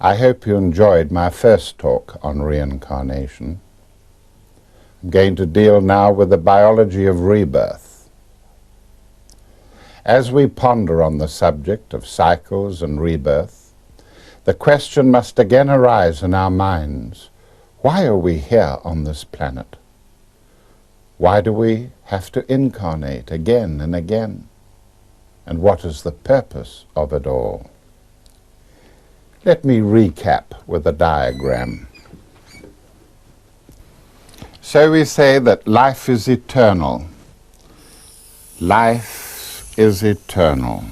I hope you enjoyed my first talk on reincarnation. I'm going to deal now with the biology of rebirth. As we ponder on the subject of cycles and rebirth, the question must again arise in our minds: why are we here on this planet? Why do we have to incarnate again and again? And what is the purpose of it all? Let me recap with a diagram. So we say that life is eternal. Life is eternal.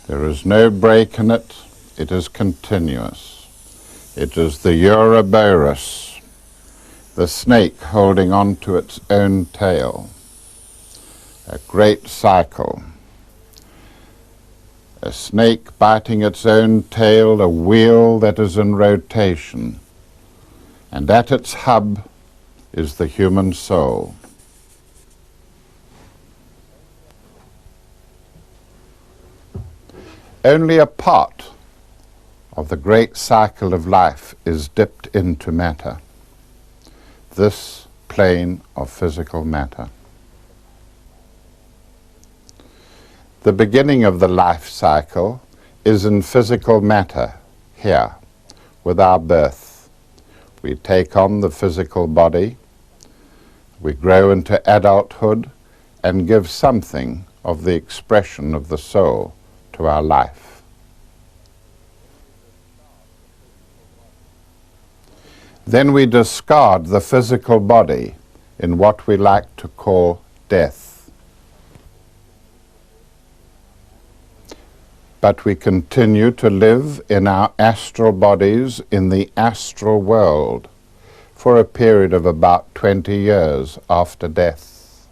There is no break in it. It is continuous. It is the Ouroboros, the snake holding on to its own tail. A great cycle. A snake biting its own tail, a wheel that is in rotation, and at its hub is the human soul. Only a part of the great cycle of life is dipped into matter, this plane of physical matter. The beginning of the life cycle is in physical matter, here, with our birth. We take on the physical body, we grow into adulthood, and give something of the expression of the soul to our life. Then we discard the physical body in what we like to call death. But we continue to live in our astral bodies in the astral world for a period of about 20 years after death.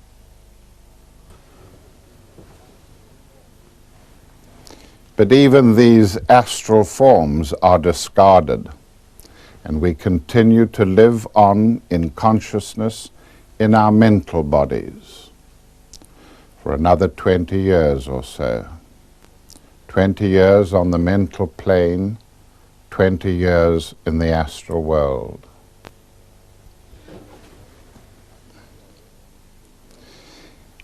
But even these astral forms are discarded, and we continue to live on in consciousness in our mental bodies for another 20 years or so. 20 years on the mental plane, 20 years in the astral world.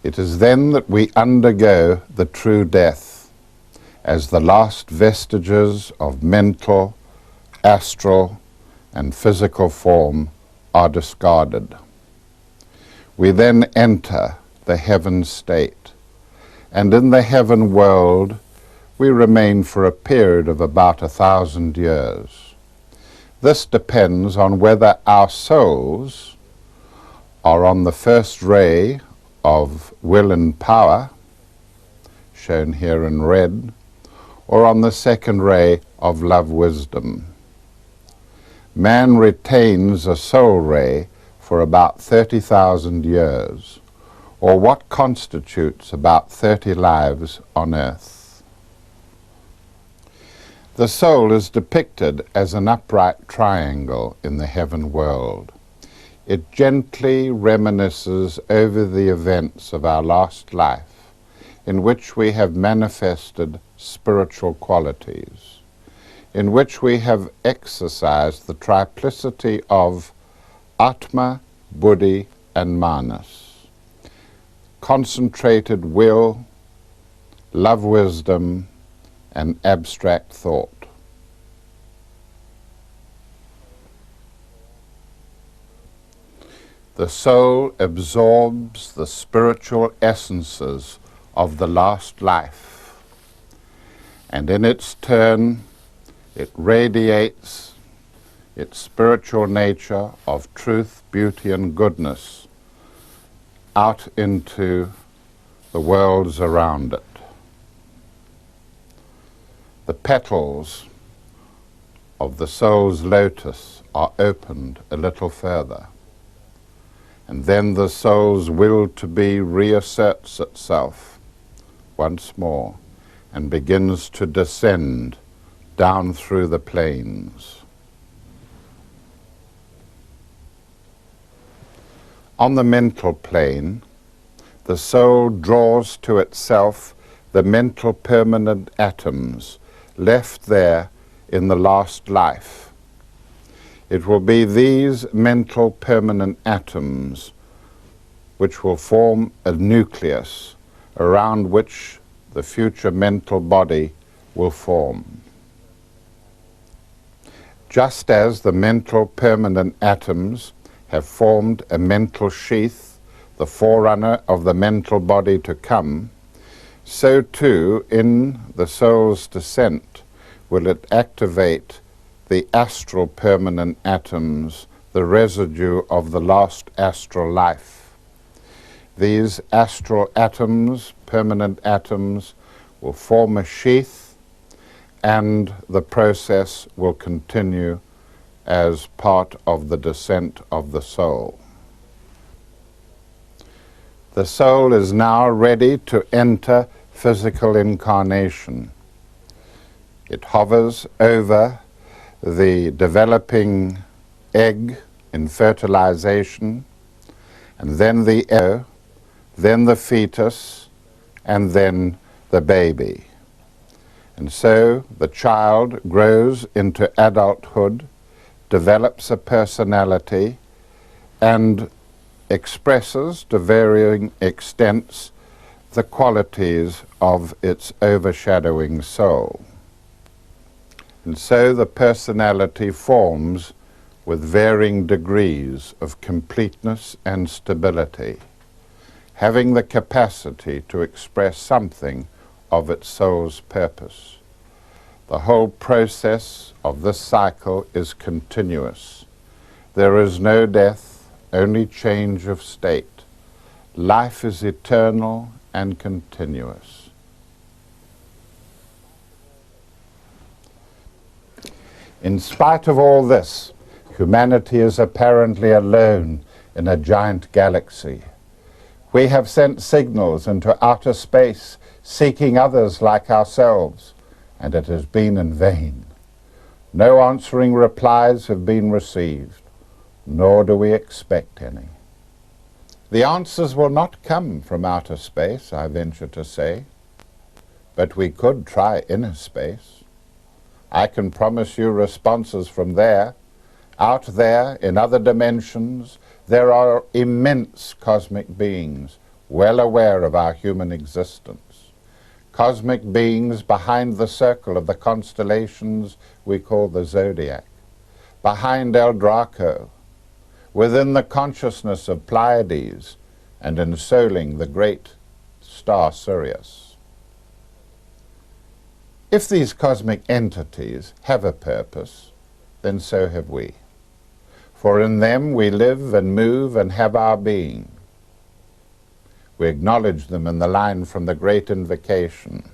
It is then that we undergo the true death, as the last vestiges of mental, astral, and physical form are discarded. We then enter the heaven state, and in the heaven world we remain for a period of about 1,000 years. This depends on whether our souls are on the first ray of will and power, shown here in red, or on the second ray of love wisdom. Man retains a soul ray for about 30,000 years, or what constitutes about 30 lives on earth. The soul is depicted as an upright triangle in the heaven world. It gently reminisces over the events of our last life, in which we have manifested spiritual qualities, in which we have exercised the triplicity of Atma, Buddhi, and Manas, concentrated will, love wisdom, and abstract thought. The soul absorbs the spiritual essences of the last life, and in its turn it radiates its spiritual nature of truth, beauty, and goodness out into the worlds around it. The petals of the soul's lotus are opened a little further, and then the soul's will to be reasserts itself once more and begins to descend down through the planes. On the mental plane, the soul draws to itself the mental permanent atoms left there in the last life. It will be these mental permanent atoms which will form a nucleus around which the future mental body will form. Just as the mental permanent atoms have formed a mental sheath, the forerunner of the mental body to come, so too in the soul's descent will it activate the astral permanent atoms, the residue of the last astral life. These astral atoms, permanent atoms, will form a sheath, and the process will continue as part of the descent of the soul. The soul is now ready to enter physical incarnation. It hovers over the developing egg in fertilization, and then the embryo, then the fetus, and then the baby. And so the child grows into adulthood, develops a personality, and expresses to varying extents the qualities of its overshadowing soul. And so the personality forms with varying degrees of completeness and stability, having the capacity to express something of its soul's purpose. The whole process of this cycle is continuous. There is no death, only change of state. Life is eternal and continuous. In spite of all this, humanity is apparently alone in a giant galaxy. We have sent signals into outer space seeking others like ourselves, and it has been in vain. No answering replies have been received, nor do we expect any. The answers will not come from outer space, I venture to say, but we could try inner space. I can promise you responses from there. Out there, in other dimensions, there are immense cosmic beings well aware of our human existence. Cosmic beings behind the circle of the constellations we call the zodiac, behind El Draco, within the consciousness of Pleiades, and ensouling the great star Sirius. If these cosmic entities have a purpose, then so have we. For in them we live and move and have our being. We acknowledge them in the line from the Great Invocation.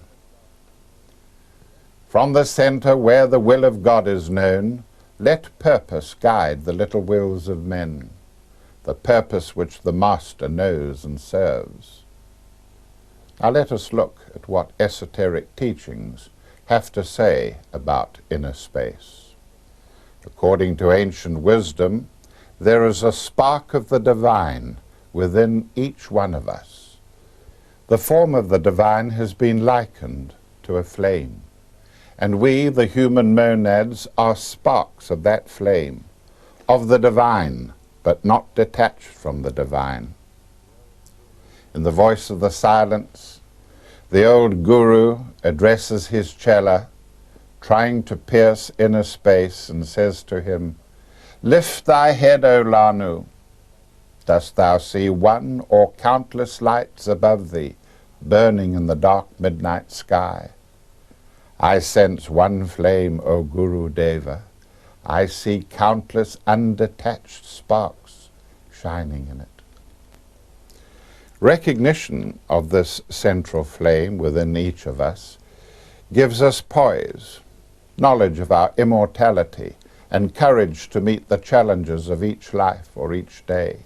From the center where the will of God is known, let purpose guide the little wills of men, the purpose which the Master knows and serves. Now let us look at what esoteric teachings have to say about inner space. According to ancient wisdom, there is a spark of the divine within each one of us. The form of the divine has been likened to a flame, and we, the human monads, are sparks of that flame, of the divine, but not detached from the divine. In the voice of the silence, the old guru addresses his chela, trying to pierce inner space, and says to him, "Lift thy head, O Lanu. Dost thou see one or countless lights above thee, burning in the dark midnight sky? I sense one flame, O Guru Deva. I see countless undetached sparks shining in it." Recognition of this central flame within each of us gives us poise, knowledge of our immortality, and courage to meet the challenges of each life or each day.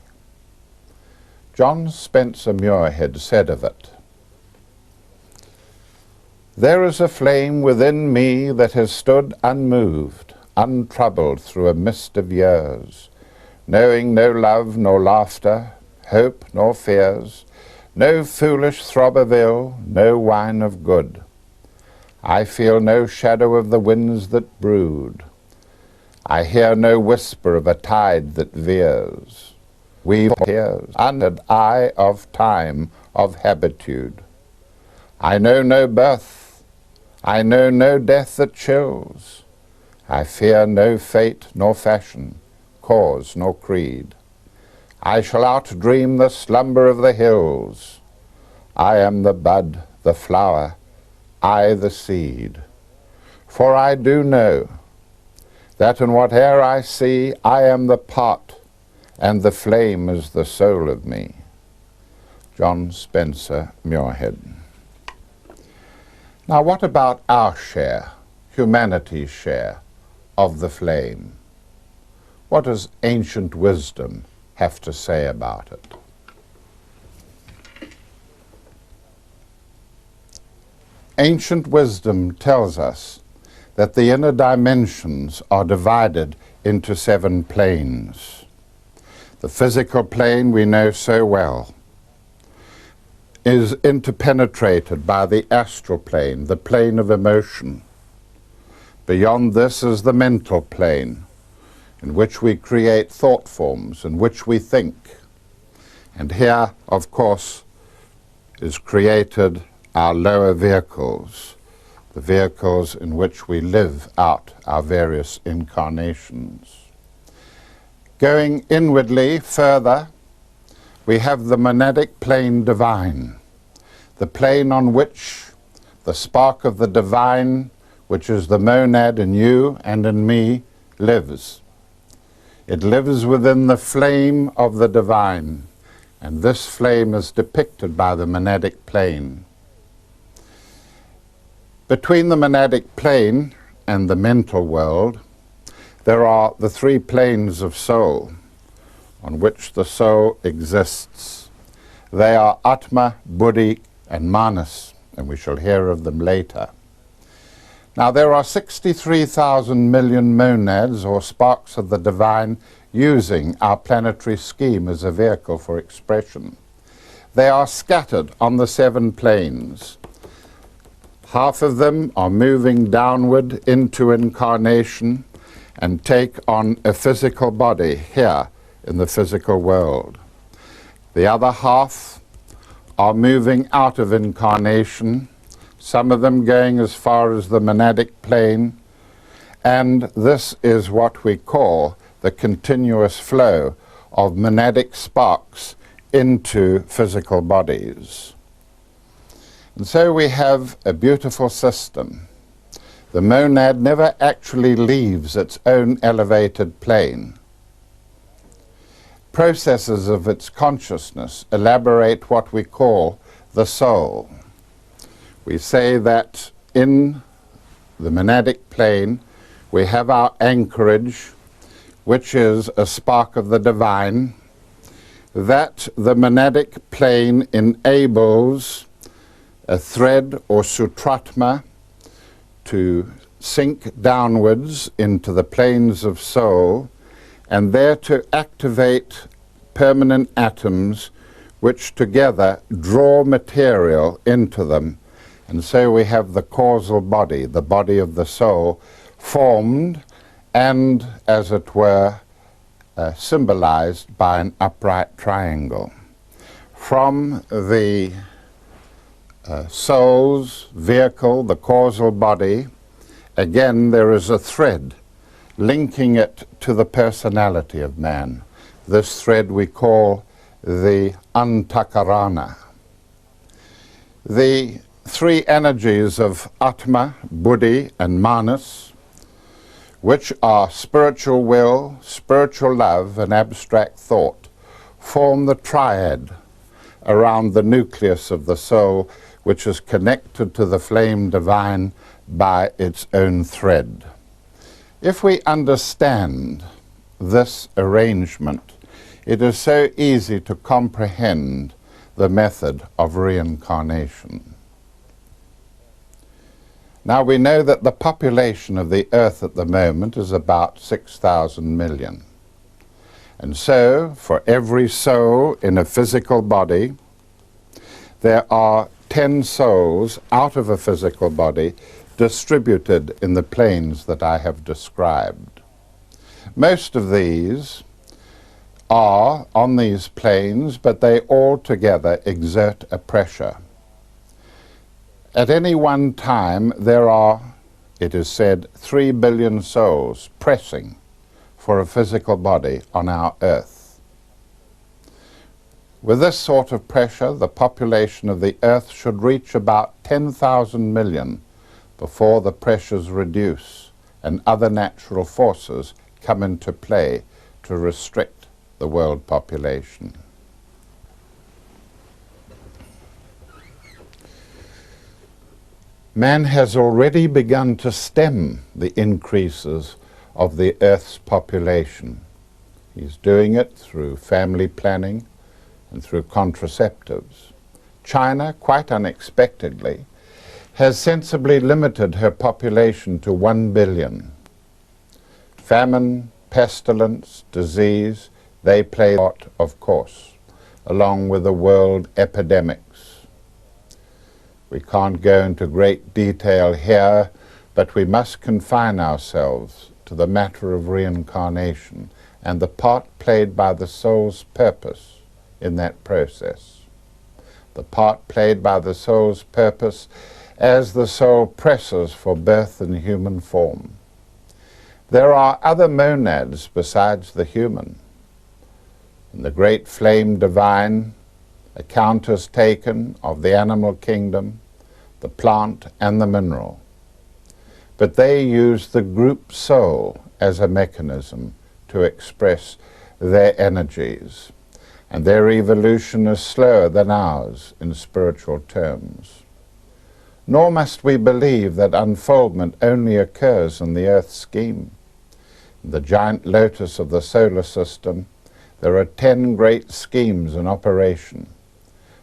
John Spencer Muirhead said of it, "There is a flame within me that has stood unmoved, untroubled through a mist of years, knowing no love nor laughter, hope nor fears, no foolish throb of ill, no whine of good. I feel no shadow of the winds that brood. I hear no whisper of a tide that veers. Weave hears under the eye of time, of habitude. I know no birth, I know no death that chills. I fear no fate nor fashion, cause nor creed. I shall outdream the slumber of the hills. I am the bud, the flower, I the seed. For I do know that in whate'er I see, I am the pot, and the flame is the soul of me. John Spencer Muirhead. Now what about our share, humanity's share, of the flame? What does ancient wisdom have to say about it? Ancient wisdom tells us that the inner dimensions are divided into 7 planes. The physical plane we know so well is interpenetrated by the astral plane, the plane of emotion. Beyond this is the mental plane, in which we create thought forms, in which we think. And here, of course, is created our lower vehicles, the vehicles in which we live out our various incarnations. Going inwardly further, we have the monadic plane divine, the plane on which the spark of the divine, which is the monad in you and in me, lives. It lives within the flame of the divine, and this flame is depicted by the monadic plane. Between the monadic plane and the mental world, there are the 3 planes of soul on which the soul exists. They are Atma, Buddhi, and Manas, and we shall hear of them later. Now there are 63,000 million monads, or sparks of the divine, using our planetary scheme as a vehicle for expression. They are scattered on the 7 planes. Half of them are moving downward into incarnation and take on a physical body here in the physical world. The other half are moving out of incarnation, some of them going as far as the monadic plane, and this is what we call the continuous flow of monadic sparks into physical bodies. And so we have a beautiful system. The monad never actually leaves its own elevated plane. Processes of its consciousness elaborate what we call the soul. We say that in the monadic plane we have our anchorage, which is a spark of the divine, that the monadic plane enables a thread or sutratma to sink downwards into the planes of soul, and there to activate permanent atoms which together draw material into them. And so we have the causal body, the body of the soul, formed and, as it were, symbolized by an upright triangle. From the soul's vehicle, the causal body, again there is a thread linking it to the personality of man. This thread we call the antakarana. The 3 energies of Atma, Buddhi, and Manas, which are spiritual will, spiritual love, and abstract thought, form the triad around the nucleus of the soul, which is connected to the flame divine by its own thread. If we understand this arrangement, it is so easy to comprehend the method of reincarnation. Now we know that the population of the earth at the moment is about 6,000 million. And so, for every soul in a physical body, there are 10 souls out of a physical body distributed in the planes that I have described. Most of these are on these planes, but they all together exert a pressure. At any one time, there are, it is said, 3 billion souls pressing for a physical body on our earth. With this sort of pressure, the population of the earth should reach about 10,000 million before the pressures reduce and other natural forces come into play to restrict the world population. Man has already begun to stem the increases of the Earth's population. He's doing it through family planning and through contraceptives. China, quite unexpectedly, has sensibly limited her population to 1 billion. Famine, pestilence, disease, they play a part, of course, along with the world epidemics. We can't go into great detail here, but we must confine ourselves to the matter of reincarnation and the part played by the soul's purpose in that process. The part played by the soul's purpose as the soul presses for birth in human form. There are other monads besides the human. In the great flame divine, account is taken of the animal kingdom, the plant and the mineral. But they use the group soul as a mechanism to express their energies, and their evolution is slower than ours in spiritual terms. Nor must we believe that unfoldment only occurs in the Earth scheme. In the giant lotus of the solar system, there are 10 great schemes in operation.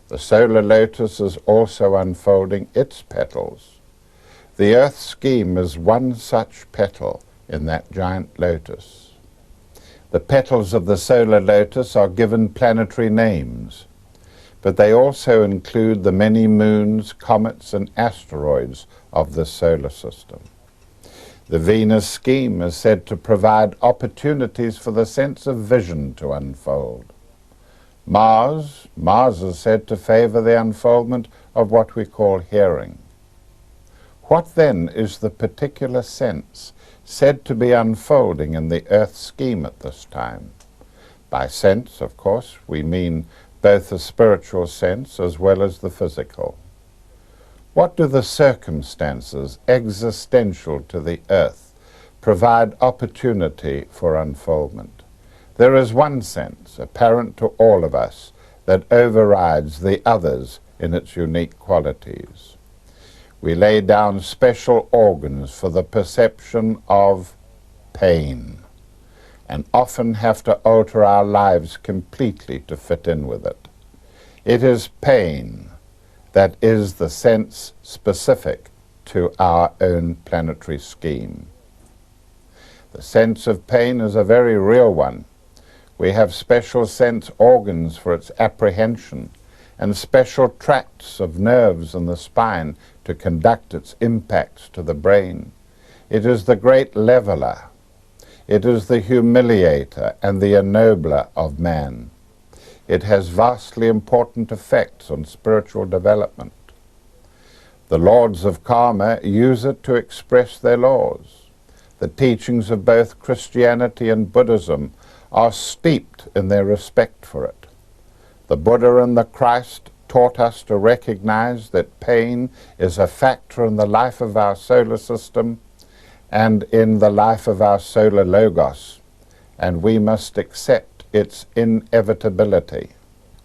The solar lotus is also unfolding its petals. The Earth scheme is one such petal in that giant lotus. The petals of the solar lotus are given planetary names, but they also include the many moons, comets, and asteroids of the solar system. The Venus scheme is said to provide opportunities for the sense of vision to unfold. Mars is said to favor the unfoldment of what we call hearing. What then is the particular sense said to be unfolding in the Earth scheme at this time? By sense, of course, we mean both the spiritual sense as well as the physical. What do the circumstances existential to the Earth provide opportunity for unfoldment? There is one sense, apparent to all of us, that overrides the others in its unique qualities. We lay down special organs for the perception of pain, and often have to alter our lives completely to fit in with it. It is pain that is the sense specific to our own planetary scheme. The sense of pain is a very real one. We have special sense organs for its apprehension and special tracts of nerves in the spine to conduct its impacts to the brain. It is the great leveler. It is the humiliator and the ennobler of man. It has vastly important effects on spiritual development. The lords of karma use it to express their laws. The teachings of both Christianity and Buddhism are steeped in their respect for it. The Buddha and the Christ taught us to recognize that pain is a factor in the life of our solar system and in the life of our solar logos, and we must accept its inevitability.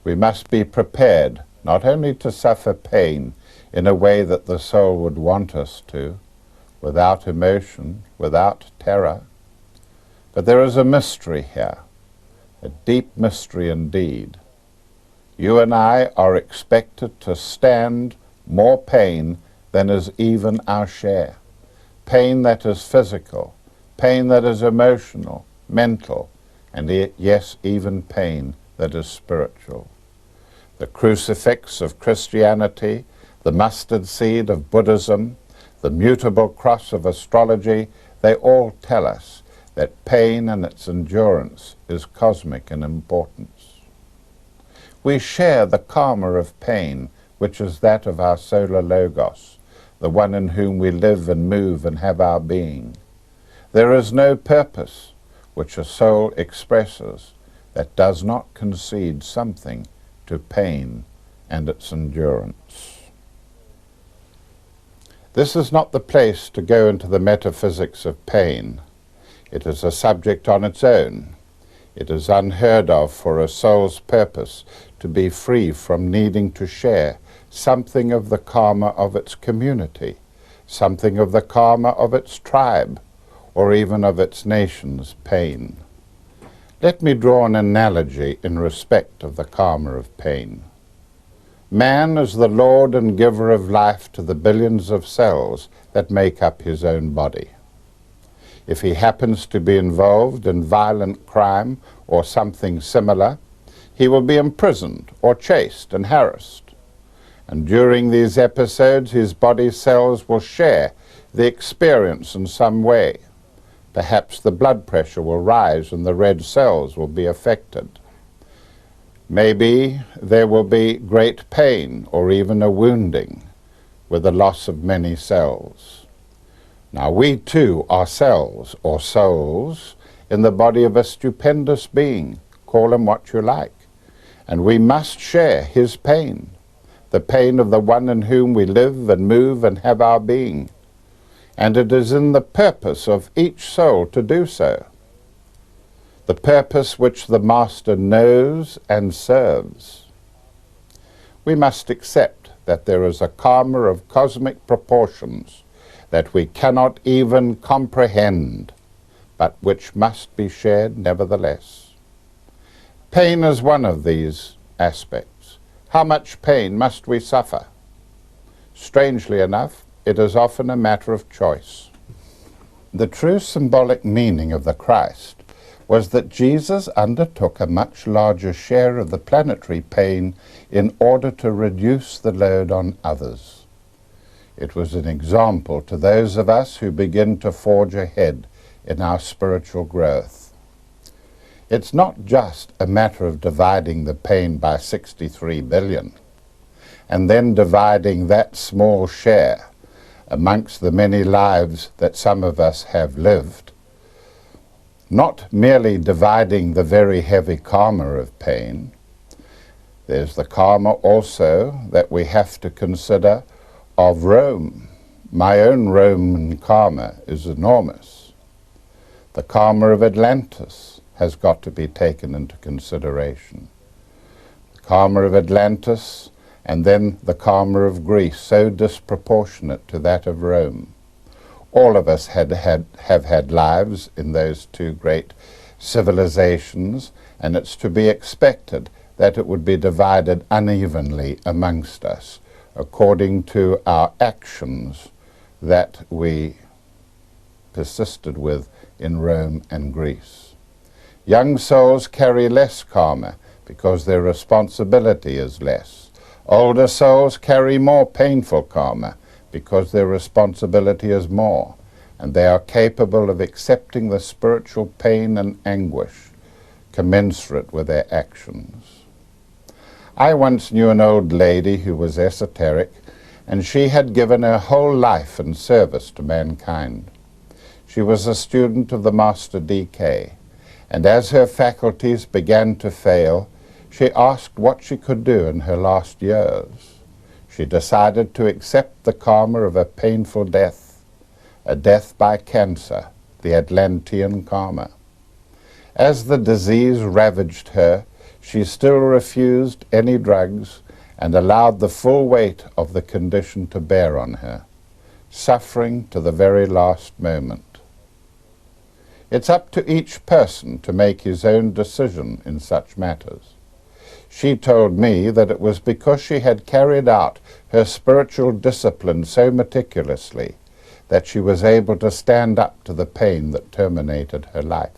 We must be prepared not only to suffer pain in a way that the soul would want us to, without emotion, without terror, but there is a mystery here, a deep mystery indeed. You and I are expected to stand more pain than is even our share. Pain that is physical, pain that is emotional, mental, and yes, even pain that is spiritual. The crucifix of Christianity, the mustard seed of Buddhism, the mutable cross of astrology, they all tell us that pain and its endurance is cosmic in importance. We share the karma of pain, which is that of our solar logos, the one in whom we live and move and have our being. There is no purpose which a soul expresses that does not concede something to pain and its endurance. This is not the place to go into the metaphysics of pain. It is a subject on its own. It is unheard of for a soul's purpose to be free from needing to share something of the karma of its community, something of the karma of its tribe, or even of its nation's pain. Let me draw an analogy in respect of the karma of pain. Man is the lord and giver of life to the billions of cells that make up his own body. If he happens to be involved in violent crime or something similar, he will be imprisoned or chased and harassed. And during these episodes, his body cells will share the experience in some way. Perhaps the blood pressure will rise and the red cells will be affected. Maybe there will be great pain or even a wounding with the loss of many cells. Now we too are cells or souls in the body of a stupendous being, call him what you like, and we must share his pain, the pain of the one in whom we live and move and have our being. And it is in the purpose of each soul to do so, the purpose which the Master knows and serves. We must accept that there is a karma of cosmic proportions that we cannot even comprehend, but which must be shared nevertheless. Pain is one of these aspects. How much pain must we suffer? Strangely enough, it is often a matter of choice. The true symbolic meaning of the Christ was that Jesus undertook a much larger share of the planetary pain in order to reduce the load on others. It was an example to those of us who begin to forge ahead in our spiritual growth. It's not just a matter of dividing the pain by 63 billion and then dividing that small share amongst the many lives that some of us have lived. Not merely dividing the very heavy karma of pain. There's the karma also that we have to consider of Rome. My own Roman karma is enormous. The karma of Atlantis has got to be taken into consideration. The karma of Atlantis and then the karma of Greece, so disproportionate to that of Rome. All of us have had lives in those two great civilizations, and it's to be expected that it would be divided unevenly amongst us according to our actions that we persisted with in Rome and Greece. Young souls carry less karma because their responsibility is less. Older souls carry more painful karma because their responsibility is more, and they are capable of accepting the spiritual pain and anguish commensurate with their actions. I once knew an old lady who was esoteric, and she had given her whole life in service to mankind. She was a student of the Master D.K., and as her faculties began to fail, she asked what she could do in her last years. She decided to accept the karma of a painful death, a death by cancer, the Atlantean karma. As the disease ravaged her, she still refused any drugs and allowed the full weight of the condition to bear on her, suffering to the very last moment. It's up to each person to make his own decision in such matters. She told me that it was because she had carried out her spiritual discipline so meticulously that she was able to stand up to the pain that terminated her life.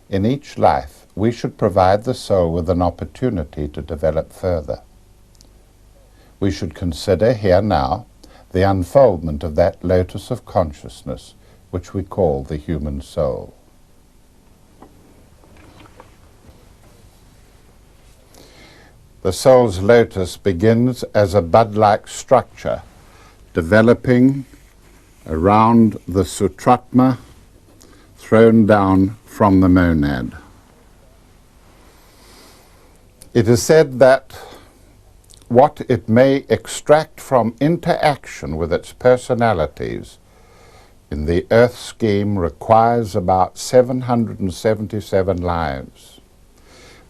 In each life, we should provide the soul with an opportunity to develop further. We should consider here now the unfoldment of that lotus of consciousness which we call the human soul. The soul's lotus begins as a bud-like structure developing around the sutratma thrown down from the monad. It is said that what it may extract from interaction with its personalities in the earth scheme requires about 777 lives.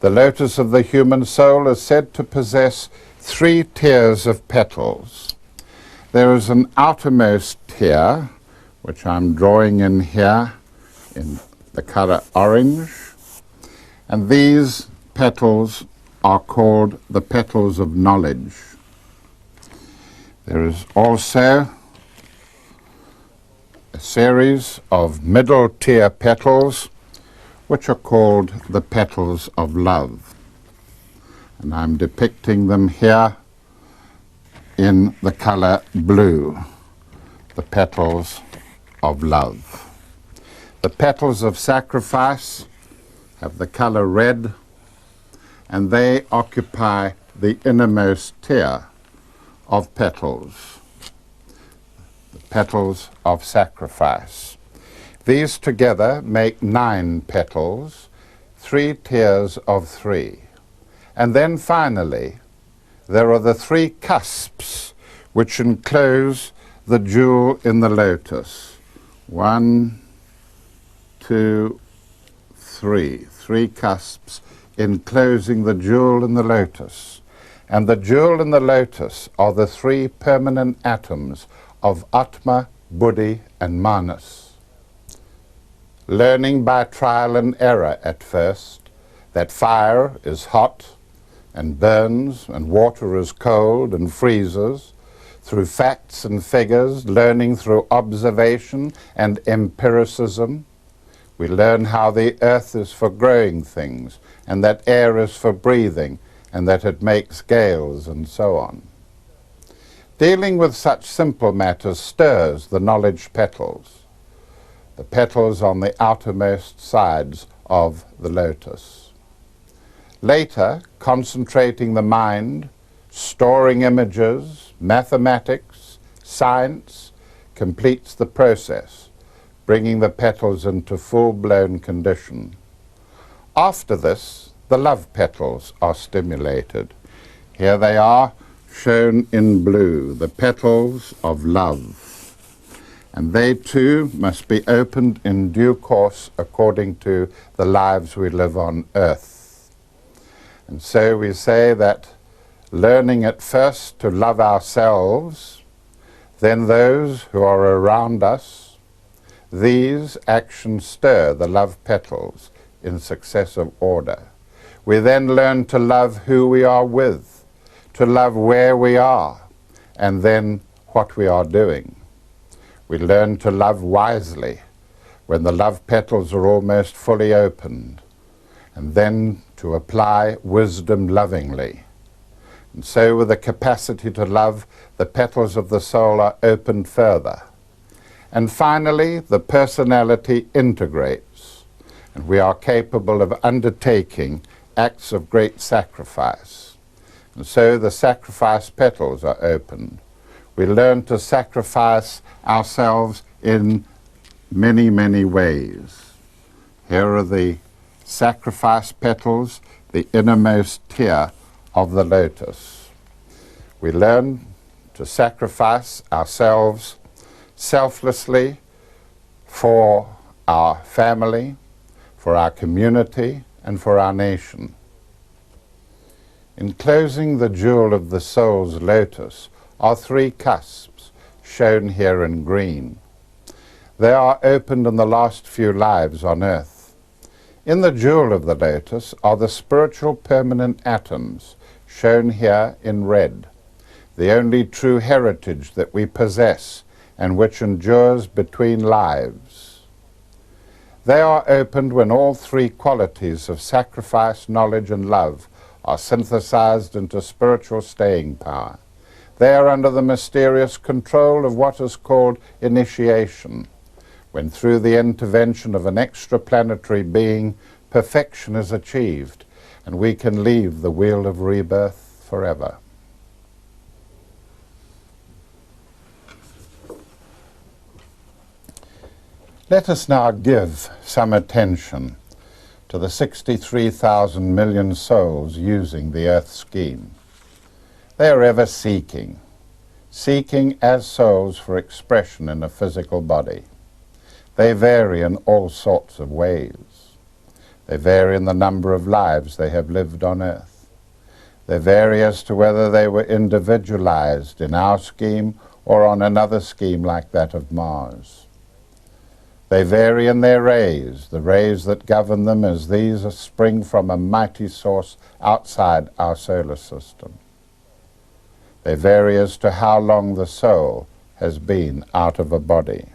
The lotus of the human soul is said to possess 3 tiers of petals. There is an outermost tier, which I'm drawing in here in the color orange, and these petals are called the petals of knowledge. There is also a series of middle tier petals which are called the petals of love. And I'm depicting them here in the color blue, the petals of love. The petals of sacrifice have the color red, and they occupy the innermost tier of petals, the petals of sacrifice. These together make 9 petals, 3 tiers of 3. And then finally, there are the 3 cusps which enclose the jewel in the lotus. 1, 2, 3. 3 cusps enclosing the jewel in the lotus. And the jewel in the lotus are the 3 permanent atoms of Atma, Buddhi, and Manas. Learning by trial and error at first that fire is hot and burns and water is cold and freezes, through facts and figures, learning through observation and empiricism, we learn how the earth is for growing things, and that air is for breathing, and that it makes gales, and so on. Dealing with such simple matters stirs the knowledge petals, the petals on the outermost sides of the lotus. Later, concentrating the mind, storing images, mathematics, science, completes the process, bringing the petals into full-blown condition. After this, the love petals are stimulated. Here they are, shown in blue, the petals of love. And they too must be opened in due course according to the lives we live on earth. And so we say that learning at first to love ourselves, then those who are around us, these actions stir the love petals in successive order. We then learn to love who we are with, to love where we are, and then what we are doing. We learn to love wisely when the love petals are almost fully opened, and then to apply wisdom lovingly. And so with the capacity to love, the petals of the soul are opened further. And finally, the personality integrates, and we are capable of undertaking acts of great sacrifice. And so the sacrifice petals are opened. We learn to sacrifice ourselves in many, many ways. Here are the sacrifice petals, the innermost tier of the lotus. We learn to sacrifice ourselves selflessly for our family, for our community, and for our nation. Enclosing the jewel of the soul's lotus are 3 cusps, shown here in green. They are opened in the last few lives on earth. In the jewel of the lotus are the spiritual permanent atoms, shown here in red, the only true heritage that we possess and which endures between lives. They are opened when all 3 qualities of sacrifice, knowledge, and love are synthesized into spiritual staying power. They are under the mysterious control of what is called initiation, when through the intervention of an extraplanetary being, perfection is achieved, and we can leave the wheel of rebirth forever. Let us now give some attention to the 63,000 million souls using the Earth scheme. They are ever seeking as souls for expression in a physical body. They vary in all sorts of ways. They vary in the number of lives they have lived on Earth. They vary as to whether they were individualized in our scheme or on another scheme like that of Mars. They vary in their rays, the rays that govern them, as these spring from a mighty source outside our solar system. They vary as to how long the soul has been out of a body.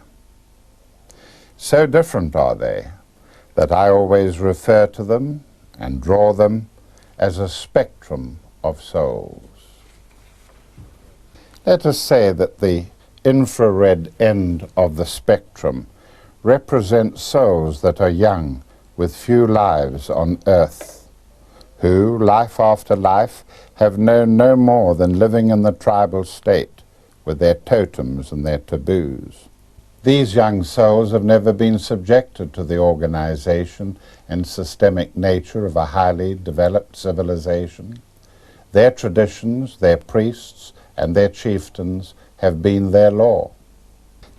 So different are they that I always refer to them and draw them as a spectrum of souls. Let us say that the infrared end of the spectrum represents souls that are young with few lives on Earth, who, life after life, have known no more than living in the tribal state with their totems and their taboos. These young souls have never been subjected to the organization and systemic nature of a highly developed civilization. Their traditions, their priests, and their chieftains have been their law.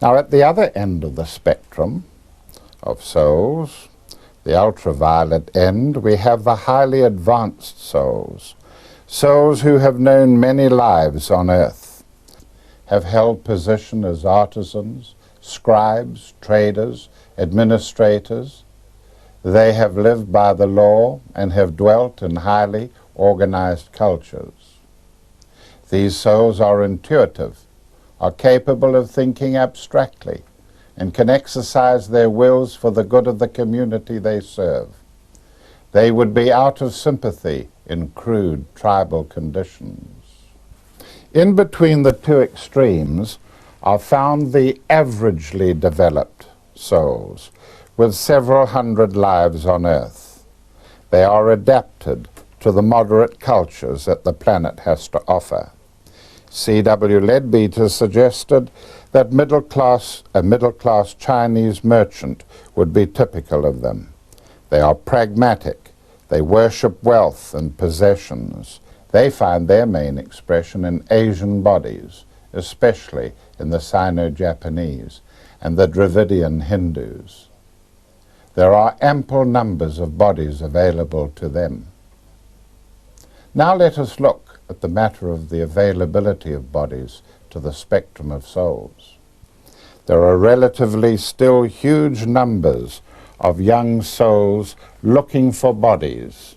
Now, at the other end of the spectrum of souls, the ultraviolet end, we have the highly advanced souls, souls who have known many lives on Earth, have held position as artisans, scribes, traders, administrators. They have lived by the law and have dwelt in highly organized cultures. These souls are intuitive, are capable of thinking abstractly, and can exercise their wills for the good of the community they serve. They would be out of sympathy in crude tribal conditions. In between the two extremes are found the averagely developed souls, with several hundred lives on Earth. They are adapted to the moderate cultures that the planet has to offer. C.W. Leadbeater suggested that a middle-class Chinese merchant would be typical of them. They are pragmatic. They worship wealth and possessions. They find their main expression in Asian bodies, especially in the Sino-Japanese and the Dravidian Hindus. There are ample numbers of bodies available to them. Now let us look at the matter of the availability of bodies to the spectrum of souls. There are relatively still huge numbers of young souls looking for bodies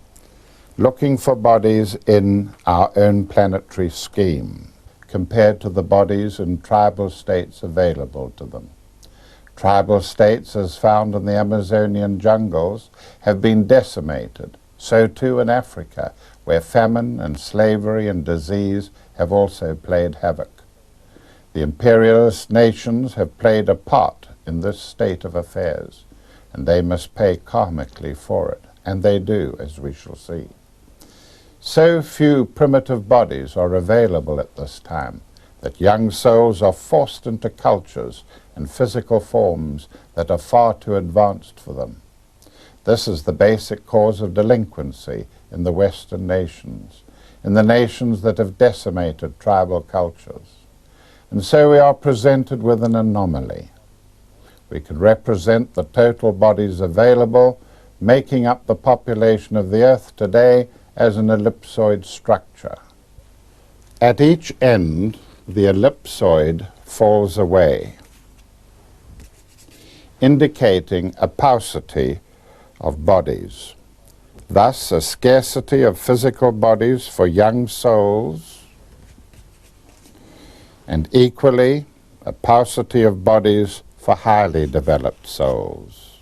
in our own planetary scheme, compared to the bodies in tribal states available to them. Tribal states, as found in the Amazonian jungles, have been decimated. So too in Africa, where famine and slavery and disease have also played havoc. The imperialist nations have played a part in this state of affairs, and they must pay karmically for it, and they do, as we shall see. So few primitive bodies are available at this time that young souls are forced into cultures and physical forms that are far too advanced for them. This is the basic cause of delinquency in the Western nations, in the nations that have decimated tribal cultures. And so we are presented with an anomaly. We could represent the total bodies available, making up the population of the Earth today as an ellipsoid structure. At each end, the ellipsoid falls away, indicating a paucity of bodies. Thus, a scarcity of physical bodies for young souls, and equally, a paucity of bodies for highly developed souls.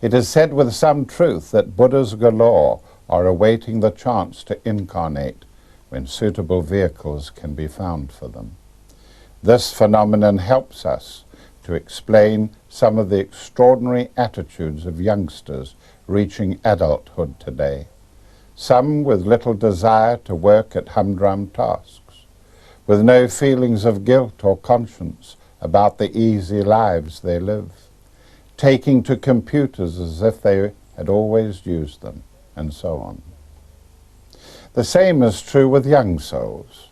It is said with some truth that Buddhas galore are awaiting the chance to incarnate when suitable vehicles can be found for them. This phenomenon helps us to explain some of the extraordinary attitudes of youngsters reaching adulthood today, some with little desire to work at humdrum tasks, with no feelings of guilt or conscience about the easy lives they live, taking to computers as if they had always used them, and so on. The same is true with young souls,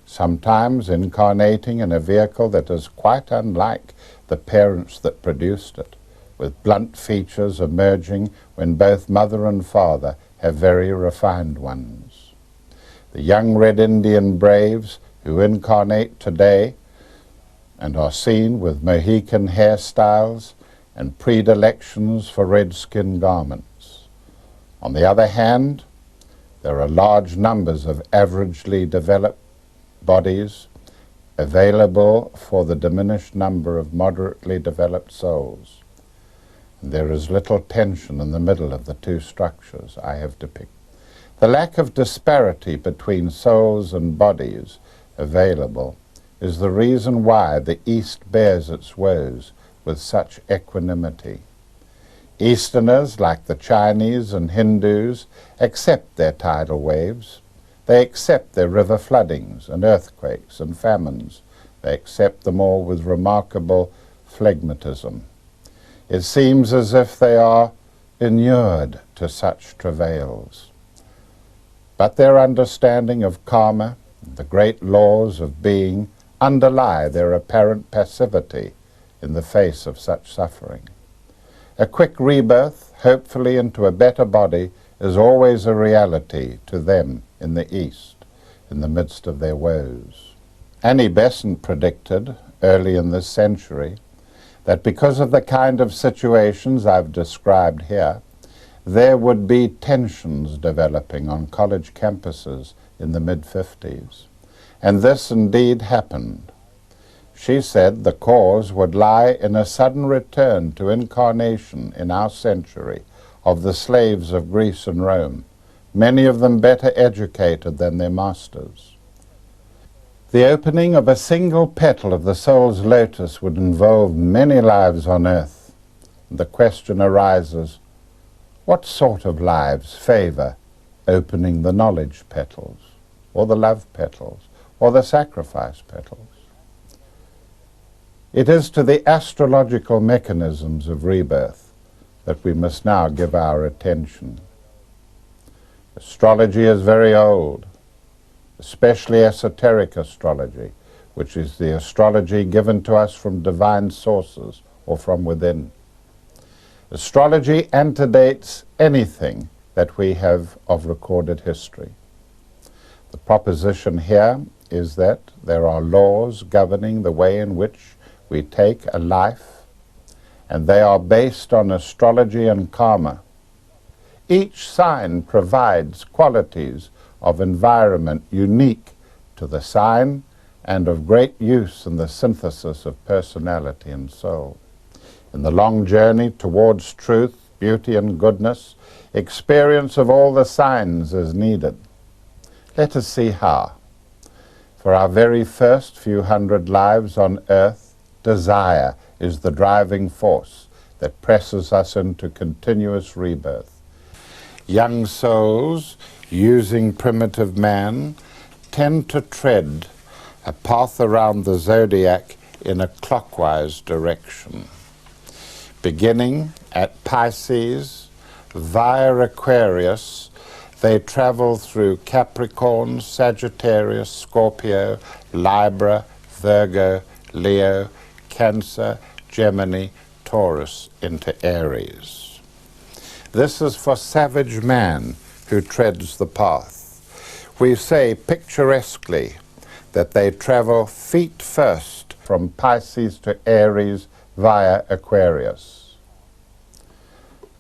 sometimes incarnating in a vehicle that is quite unlike the parents that produced it, with blunt features emerging when both mother and father have very refined ones. The young Red Indian braves who incarnate today and are seen with Mohican hairstyles and predilections for red-skin garments. On the other hand, there are large numbers of averagely developed bodies available for the diminished number of moderately developed souls. And there is little tension in the middle of the two structures I have depicted. The lack of disparity between souls and bodies available is the reason why the East bears its woes with such equanimity. Easterners, like the Chinese and Hindus, accept their tidal waves. They accept their river floodings and earthquakes and famines. They accept them all with remarkable phlegmatism. It seems as if they are inured to such travails. But their understanding of karma, the great laws of being, underlie their apparent passivity in the face of such suffering. A quick rebirth, hopefully into a better body, is always a reality to them in the East, in the midst of their woes. Annie Besant predicted, early in this century, that because of the kind of situations I've described here, there would be tensions developing on college campuses in the mid-50s. And this indeed happened. She said the cause would lie in a sudden return to incarnation in our century of the slaves of Greece and Rome, many of them better educated than their masters. The opening of a single petal of the soul's lotus would involve many lives on earth. The question arises, what sort of lives favor opening the knowledge petals, or the love petals, or the sacrifice petals? It is to the astrological mechanisms of rebirth that we must now give our attention. Astrology is very old, especially esoteric astrology, which is the astrology given to us from divine sources or from within. Astrology antedates anything that we have of recorded history. The proposition here is that there are laws governing the way in which we take a life, and they are based on astrology and karma. Each sign provides qualities of environment unique to the sign and of great use in the synthesis of personality and soul. In the long journey towards truth, beauty and goodness, experience of all the signs is needed. Let us see how. For our very first few hundred lives on earth, desire is the driving force that presses us into continuous rebirth. Young souls, using primitive man, tend to tread a path around the zodiac in a clockwise direction. Beginning at Pisces, via Aquarius, they travel through Capricorn, Sagittarius, Scorpio, Libra, Virgo, Leo, Cancer, Gemini, Taurus into Aries. This is for savage man who treads the path. We say picturesquely that they travel feet first from Pisces to Aries via Aquarius.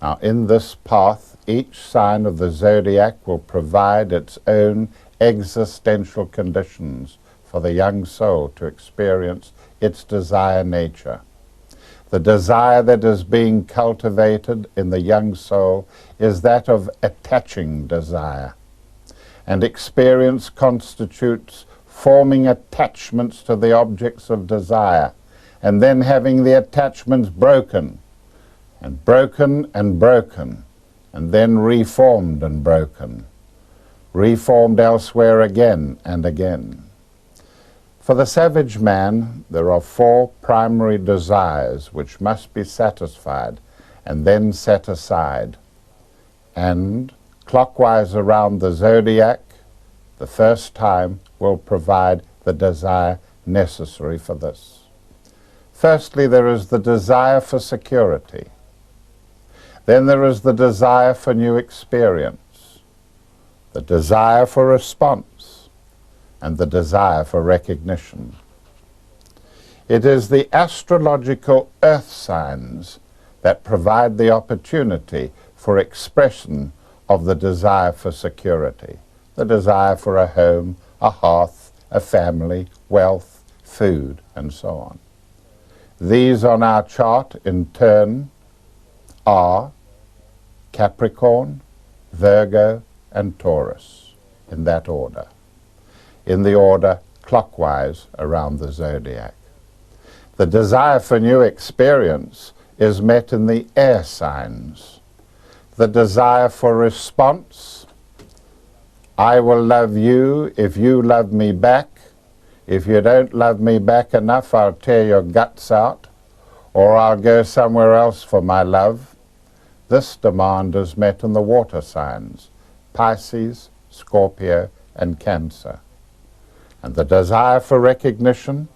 Now in this path, each sign of the zodiac will provide its own existential conditions for the young soul to experience its desire nature. The desire that is being cultivated in the young soul is that of attaching desire. and experience constitutes forming attachments to the objects of desire, and then having the attachments broken, and broken and broken, and then reformed and broken, reformed elsewhere again and again. For the savage man, there are 4 primary desires which must be satisfied and then set aside. And clockwise around the zodiac, the first time will provide the desire necessary for this. Firstly, there is the desire for security. Then there is the desire for new experience, the desire for response, and the desire for recognition. It is the astrological earth signs that provide the opportunity for expression of the desire for security, the desire for a home, a hearth, a family, wealth, food, and so on. These on our chart in turn are Capricorn, Virgo, and Taurus, in that order, in the order clockwise around the zodiac. The desire for new experience is met in the air signs. The desire for response, I will love you if you love me back. If you don't love me back enough, I'll tear your guts out, or I'll go somewhere else for my love. This demand is met in the water signs, Pisces, Scorpio, and Cancer. And the desire for recognition,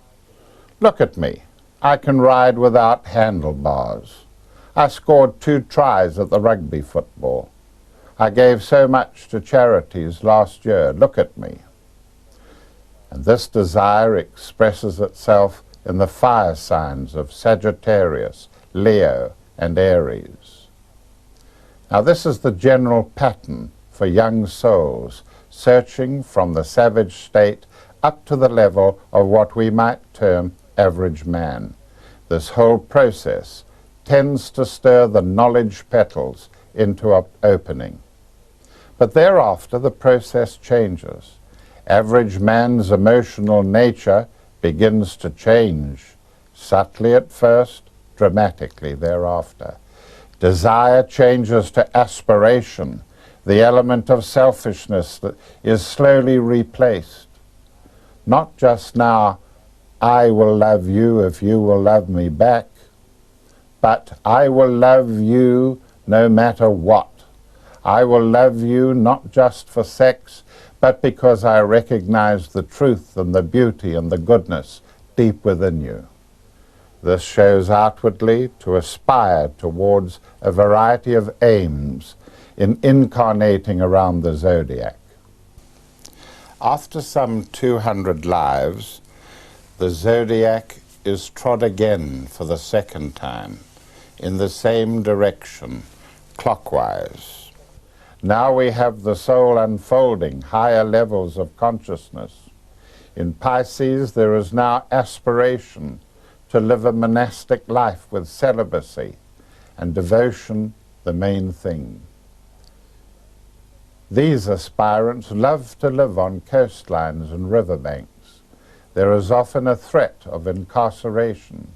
look at me. I can ride without handlebars. I scored 2 tries at the rugby football. I gave so much to charities last year. Look at me. And this desire expresses itself in the fire signs of Sagittarius, Leo, and Aries. Now this is the general pattern for young souls searching from the savage state up to the level of what we might term average man. This whole process tends to stir the knowledge petals into an opening. But thereafter the process changes. Average man's emotional nature begins to change, subtly at first, dramatically thereafter. Desire changes to aspiration. The element of selfishness that is slowly replaced. Not just now, I will love you if you will love me back, but I will love you no matter what. I will love you not just for sex, but because I recognize the truth and the beauty and the goodness deep within you. This shows outwardly to aspire towards a variety of aims in incarnating around the zodiac. After some 200 lives, the zodiac is trod again for the second time in the same direction, clockwise. Now we have the soul unfolding higher levels of consciousness. In Pisces there is now aspiration to live a monastic life with celibacy and devotion the main thing. These aspirants love to live on coastlines and riverbanks. There is often a threat of incarceration.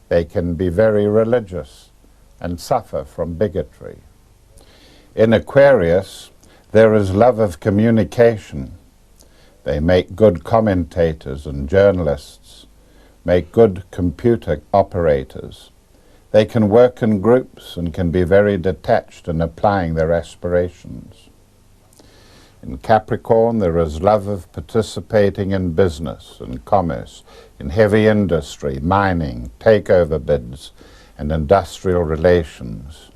They can be very religious and suffer from bigotry. In Aquarius, there is love of communication. They make good commentators and journalists, make good computer operators. They can work in groups and can be very detached in applying their aspirations. In Capricorn, there is love of participating in business and commerce, in heavy industry, mining, takeover bids, and industrial relations.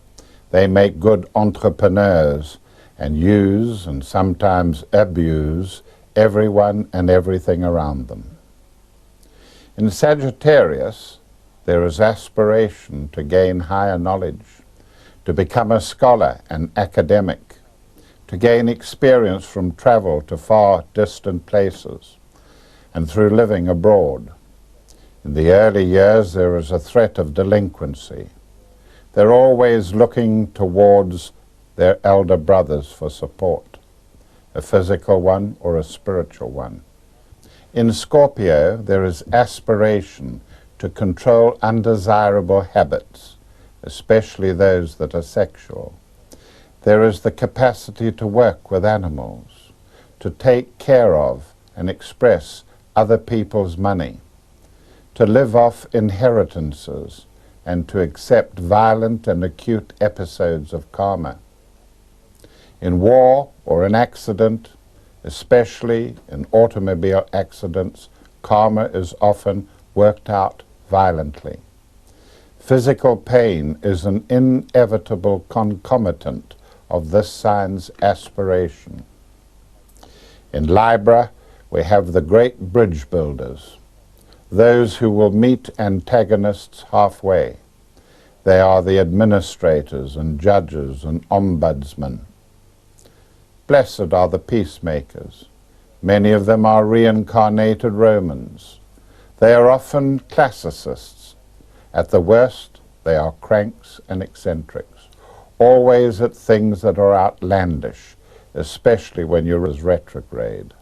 They make good entrepreneurs and use and sometimes abuse everyone and everything around them. In Sagittarius, there is aspiration to gain higher knowledge, to become a scholar and academic, to gain experience from travel to far distant places and through living abroad. In the early years there is a threat of delinquency. They're always looking towards their elder brothers for support. a physical one or a spiritual one. In Scorpio, there is aspiration to control undesirable habits, especially those that are sexual. There is the capacity to work with animals, to take care of and express other people's money, to live off inheritances, and to accept violent and acute episodes of karma. In war or an accident, especially in automobile accidents, karma is often worked out violently. Physical pain is an inevitable concomitant of this sign's aspiration. In Libra, we have the great bridge builders, those who will meet antagonists halfway. They are the administrators and judges and ombudsmen. Blessed are the peacemakers. Many of them are reincarnated Romans. They are often classicists. At the worst, they are cranks and eccentrics, always at things that are outlandish, especially when you're as retrograde.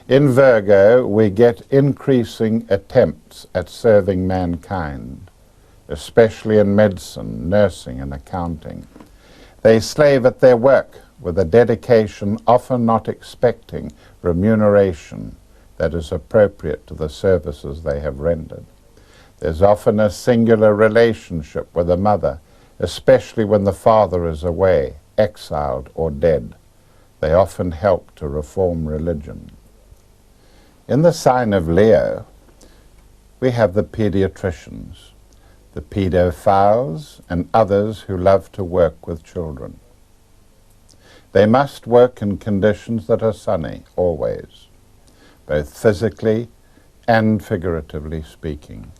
In Virgo, we get increasing attempts at serving mankind, especially in medicine, nursing, and accounting. They slave at their work with a dedication often not expecting remuneration that is appropriate to the services they have rendered. There's often a singular relationship with a mother, especially when the father is away, exiled, or dead. They often help to reform religion. In the sign of Leo, we have the pediatricians, the pedophiles, and others who love to work with children. They must work in conditions that are sunny, always, both physically and figuratively speaking.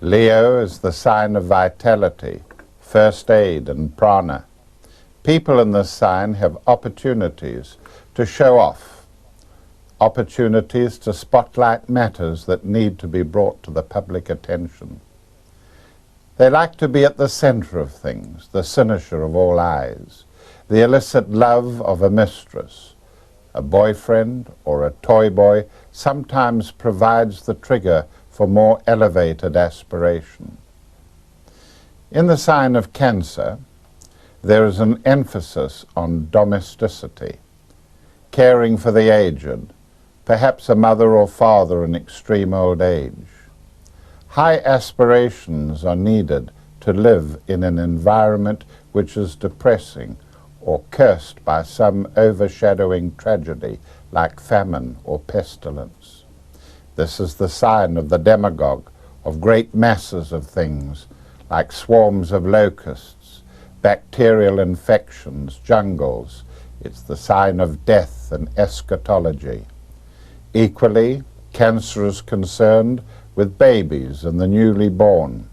Leo is the sign of vitality, first aid, and prana. People in this sign have opportunities to show off, opportunities to spotlight matters that need to be brought to the public attention. They like to be at the center of things, the cynosure of all eyes, the illicit love of a mistress, a boyfriend, or a toy boy sometimes provides the trigger for more elevated aspiration. In the sign of Cancer, there is an emphasis on domesticity, caring for the aged, perhaps a mother or father in extreme old age. High aspirations are needed to live in an environment which is depressing or cursed by some overshadowing tragedy like famine or pestilence. This is the sign of the demagogue, of great masses of things like swarms of locusts, bacterial infections, jungles. It's the sign of death and eschatology. Equally, Cancer is concerned with babies and the newly born,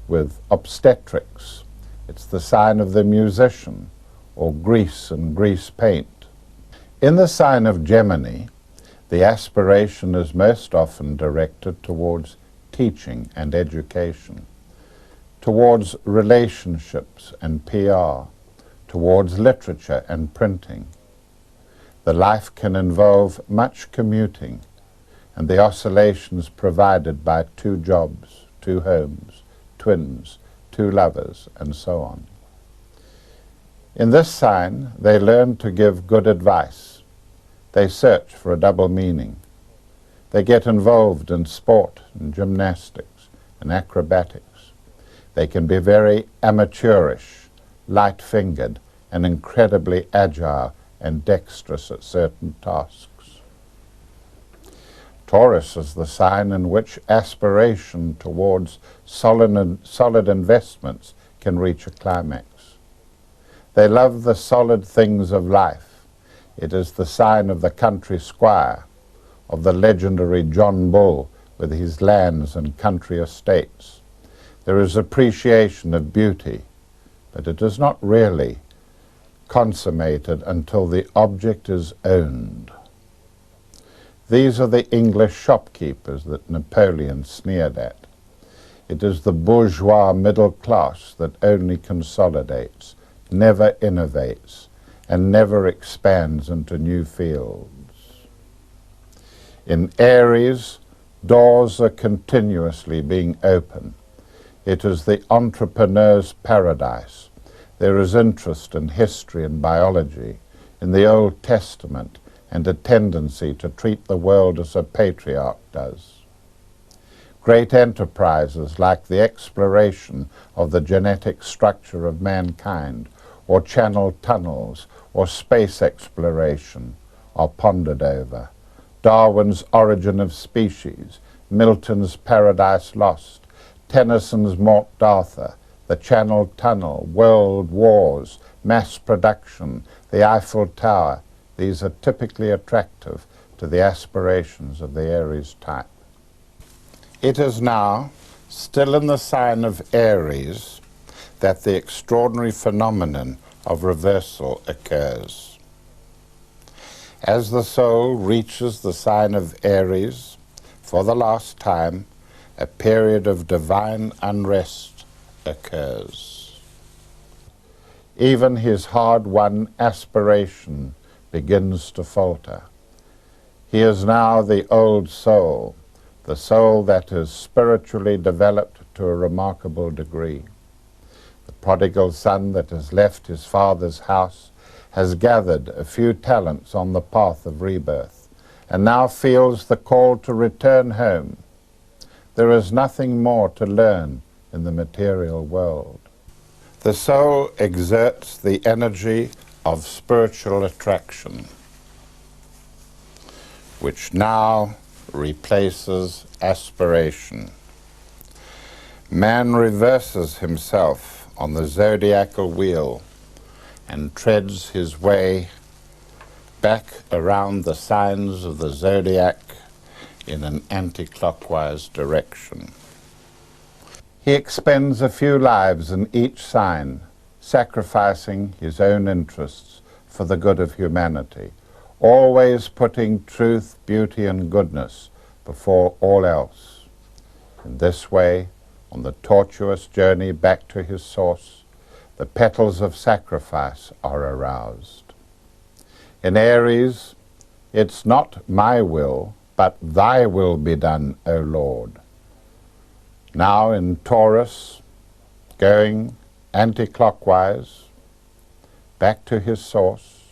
with obstetrics. It's the sign of the musician, or grease and grease paint. In the sign of Gemini, the aspiration is most often directed towards teaching and education, towards relationships and PR, towards literature and printing. The life can involve much commuting and the oscillations provided by 2 jobs, 2 homes, twins, 2 lovers, and so on. In this sign, they learn to give good advice. They search for a double meaning. They get involved in sport and gymnastics and acrobatics. They can be very amateurish, light-fingered, and incredibly agile and dexterous at certain tasks. Taurus is the sign in which aspiration towards solid investments can reach a climax. They love the solid things of life. It is the sign of the country squire, of the legendary John Bull with his lands and country estates. There is appreciation of beauty, but it is not really consummated until the object is owned. These are the English shopkeepers that Napoleon sneered at. It is the bourgeois middle class that only consolidates, never innovates, and never expands into new fields. In Aries, doors are continuously being opened. It is the entrepreneur's paradise. There is interest in history and biology, in the Old Testament, and a tendency to treat the world as a patriarch does. Great enterprises like the exploration of the genetic structure of mankind, or channel tunnels, or space exploration are pondered over. Darwin's Origin of Species, Milton's Paradise Lost, Tennyson's Morte d'Arthur, the Channel Tunnel, world wars, mass production, the Eiffel Tower, these are typically attractive to the aspirations of the Aries type. It is now, still in the sign of Aries, that the extraordinary phenomenon of reversal occurs. As the soul reaches the sign of Aries, for the last time, a period of divine unrest occurs. Even his hard-won aspiration begins to falter. He is now the old soul, the soul that is spiritually developed to a remarkable degree. The prodigal son that has left his father's house has gathered a few talents on the path of rebirth, and now feels the call to return home. There is nothing more to learn in the material world. The soul exerts the energy of spiritual attraction, which now replaces aspiration. Man reverses himself on the zodiacal wheel and treads his way back around the signs of the zodiac in an anti-clockwise direction. He expends a few lives in each sign, sacrificing his own interests for the good of humanity, always putting truth, beauty, and goodness before all else. In this way, on the tortuous journey back to his source, the petals of sacrifice are aroused. In Aries, it's not my will, but thy will be done, O Lord. Now in Taurus, going anti-clockwise, back to his source,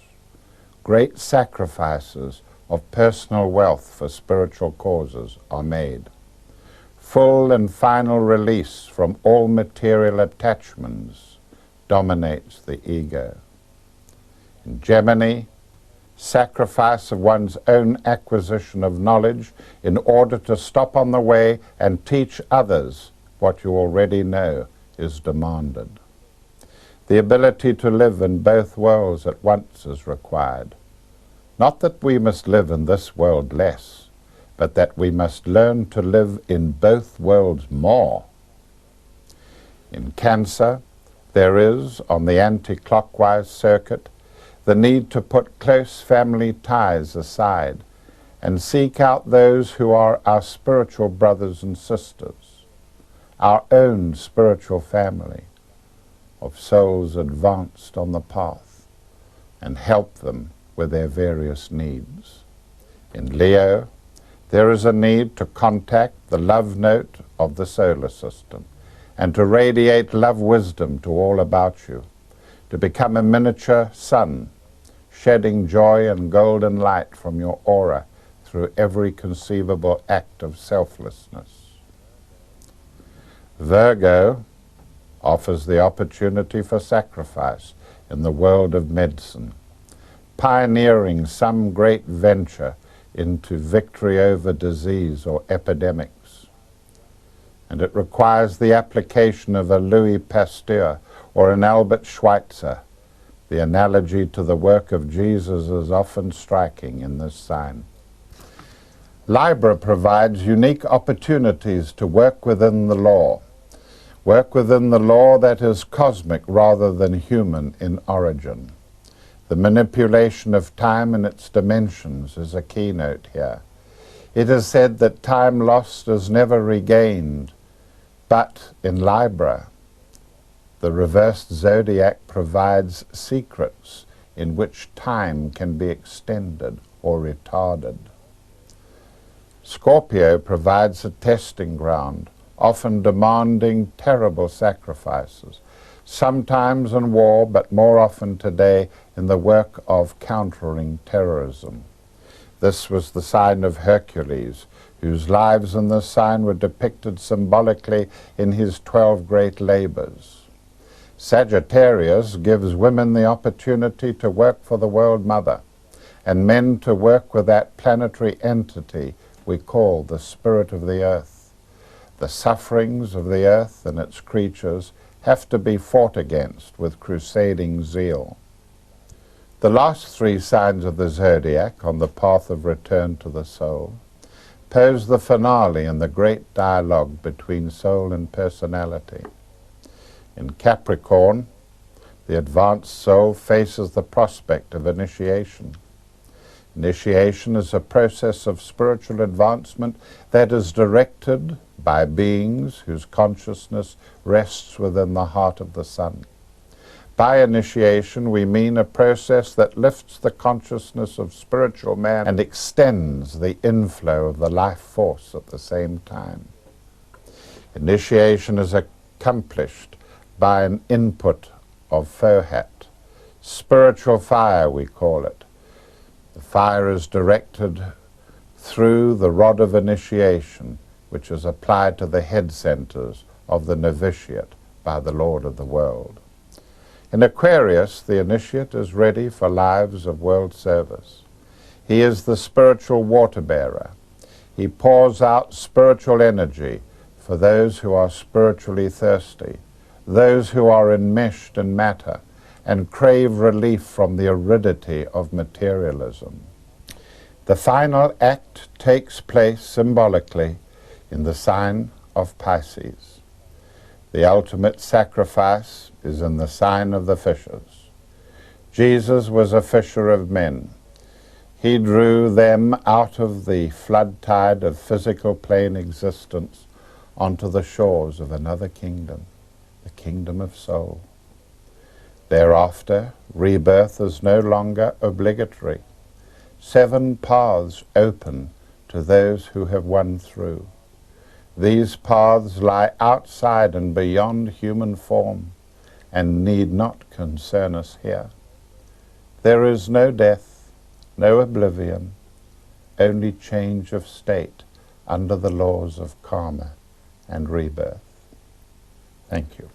great sacrifices of personal wealth for spiritual causes are made. Full and final release from all material attachments dominates the ego. In Gemini, sacrifice of one's own acquisition of knowledge in order to stop on the way and teach others what you already know is demanded. The ability to live in both worlds at once is required. Not that we must live in this world less, but that we must learn to live in both worlds more. In Cancer, there is, on the anti-clockwise circuit, the need to put close family ties aside and seek out those who are our spiritual brothers and sisters, our own spiritual family of souls advanced on the path, and help them with their various needs. In Leo, there is a need to contact the love note of the solar system and to radiate love wisdom to all about you, to become a miniature sun, shedding joy and golden light from your aura through every conceivable act of selflessness. Virgo offers the opportunity for sacrifice in the world of medicine, pioneering some great venture into victory over disease or epidemics. And it requires the application of a Louis Pasteur or an Albert Schweitzer. The analogy to the work of Jesus is often striking in this sign. Libra provides unique opportunities to work within the law that is cosmic rather than human in origin. The manipulation of time and its dimensions is a keynote here. It is said that time lost is never regained, but in Libra, the reversed zodiac provides secrets in which time can be extended or retarded. Scorpio provides a testing ground, often demanding terrible sacrifices, sometimes in war, but more often today in the work of countering terrorism. This was the sign of Hercules, whose lives in this sign were depicted symbolically in his 12 great labors. Sagittarius gives women the opportunity to work for the World Mother, and men to work with that planetary entity we call the Spirit of the Earth. The sufferings of the Earth and its creatures have to be fought against with crusading zeal. The last 3 signs of the zodiac on the path of return to the soul pose the finale in the great dialogue between soul and personality. In Capricorn, the advanced soul faces the prospect of initiation. Initiation is a process of spiritual advancement that is directed by beings whose consciousness rests within the heart of the sun. By initiation, we mean a process that lifts the consciousness of spiritual man and extends the inflow of the life force at the same time. Initiation is accomplished by an input of Fohat, spiritual fire we call it. The fire is directed through the rod of initiation, which is applied to the head centers of the novitiate by the Lord of the world. In Aquarius, the initiate is ready for lives of world service. He is the spiritual water bearer. He pours out spiritual energy for those who are spiritually thirsty, those who are enmeshed in matter and crave relief from the aridity of materialism. The final act takes place symbolically in the sign of Pisces. The ultimate sacrifice is in the sign of the fishers. Jesus was a fisher of men. He drew them out of the flood tide of physical plane existence onto the shores of another kingdom, the kingdom of soul. Thereafter, rebirth is no longer obligatory. 7 paths open to those who have won through. These paths lie outside and beyond human form and need not concern us here. There is no death, no oblivion, only change of state under the laws of karma and rebirth. Thank you.